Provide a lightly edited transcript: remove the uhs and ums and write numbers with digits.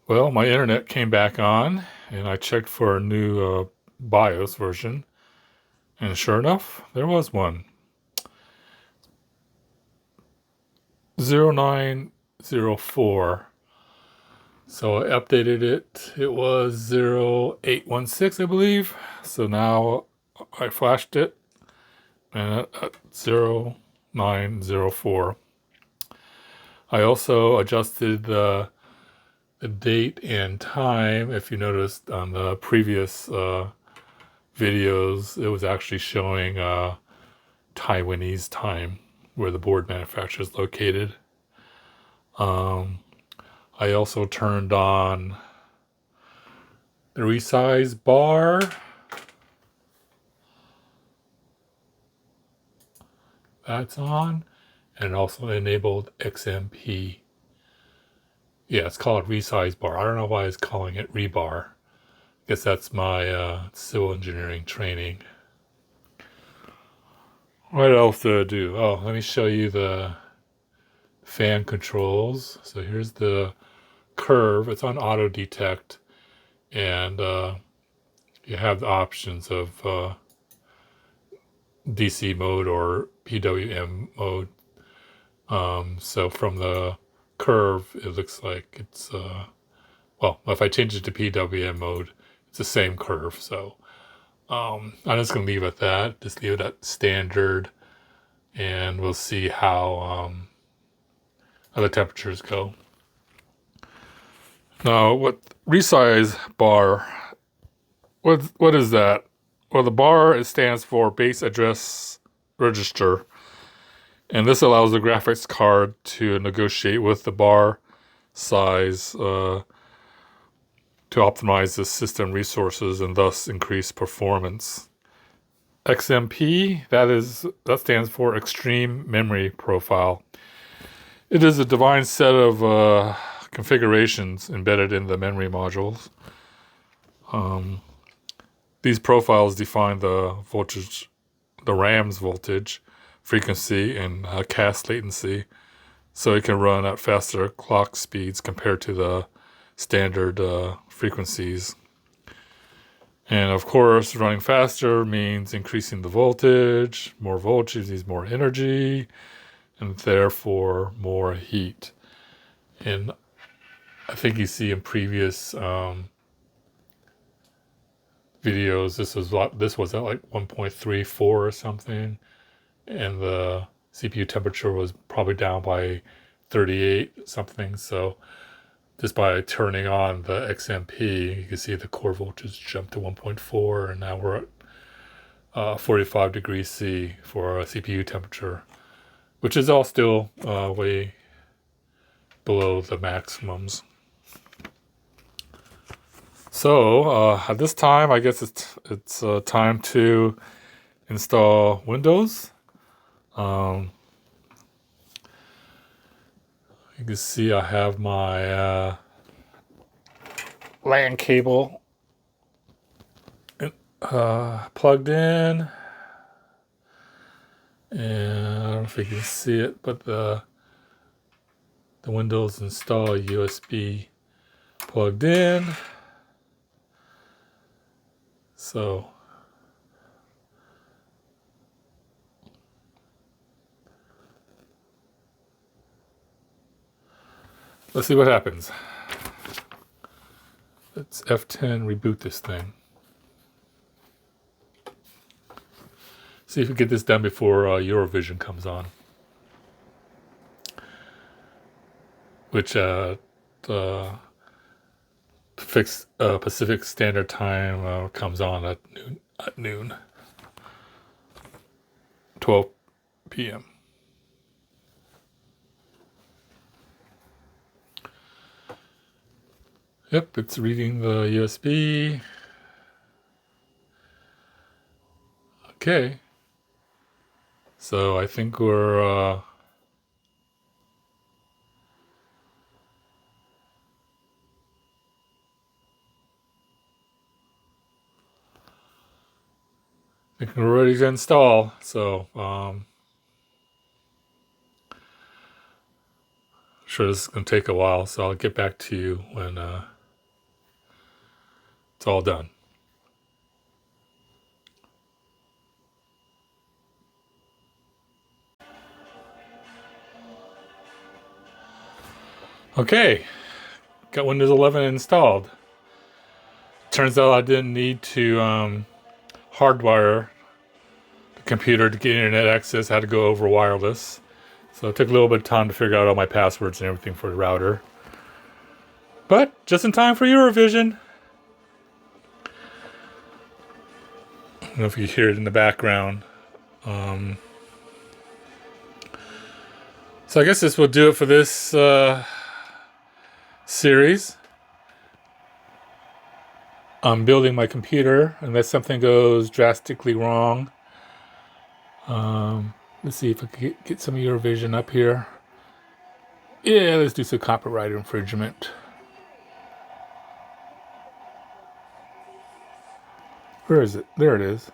Well, my internet came back on, and I checked for a new BIOS version, and sure enough, there was one. 0904. So I updated it. It was 0816, I believe. So now I flashed it, and at 0904. I also adjusted the date and time. If you noticed on the previous videos, it was actually showing Taiwanese time where the board manufacturer is located. I also turned on the resize bar. That's on. And also enabled XMP. Yeah, it's called resize bar. I don't know why it's calling it rebar. I guess that's my civil engineering training. What else do I do? Oh, let me show you the fan controls. So here's the curve. It's on auto detect, and you have the options of DC mode or PWM mode. So from the curve, it looks like it's well, if I change it to PWM mode, it's the same curve. So I'm just gonna leave it at that. Just leave it at standard, and we'll see how the temperatures go. Now, what resize bar? What is that? Well, the bar, it stands for base address register, and this allows the graphics card to negotiate with the bar size to optimize the system resources and thus increase performance. XMP, that stands for Extreme Memory Profile. It is a defined set of configurations embedded in the memory modules. These profiles define the voltage, the RAM's voltage, frequency, and cast latency, so it can run at faster clock speeds compared to the standard frequencies. And of course, running faster means increasing the voltage. More voltage means more energy, and therefore more heat. And I think you see in previous videos, this was at like 1.34 or something, and the CPU temperature was probably down by 38 something. So just by turning on the XMP, you can see the core voltage jumped to 1.4, and now we're at 45 degrees C for a CPU temperature, which is all still way below the maximums. So at this time, I guess it's time to install Windows. You can see I have my LAN cable plugged in, and I don't know if you can see it, but the Windows install USB plugged in. So let's see what happens. Let's F10 reboot this thing. See if we get this done before Eurovision comes on, which the Pacific Standard Time comes on at noon, 12 p.m. Yep, it's reading the USB. Okay. So I think we're ready to install. So sure this is gonna take a while, so I'll get back to you when It's all done. Okay, got Windows 11 installed. Turns out I didn't need to hardwire the computer to get internet access. I had to go over wireless. So it took a little bit of time to figure out all my passwords and everything for the router. But just in time for Eurovision. I don't know if you hear it in the background. So I guess this will do it for this series. I'm building my computer unless something goes drastically wrong. Let's see if I can get some of Eurovision up here. Yeah, let's do some copyright infringement. Where is it? There it is.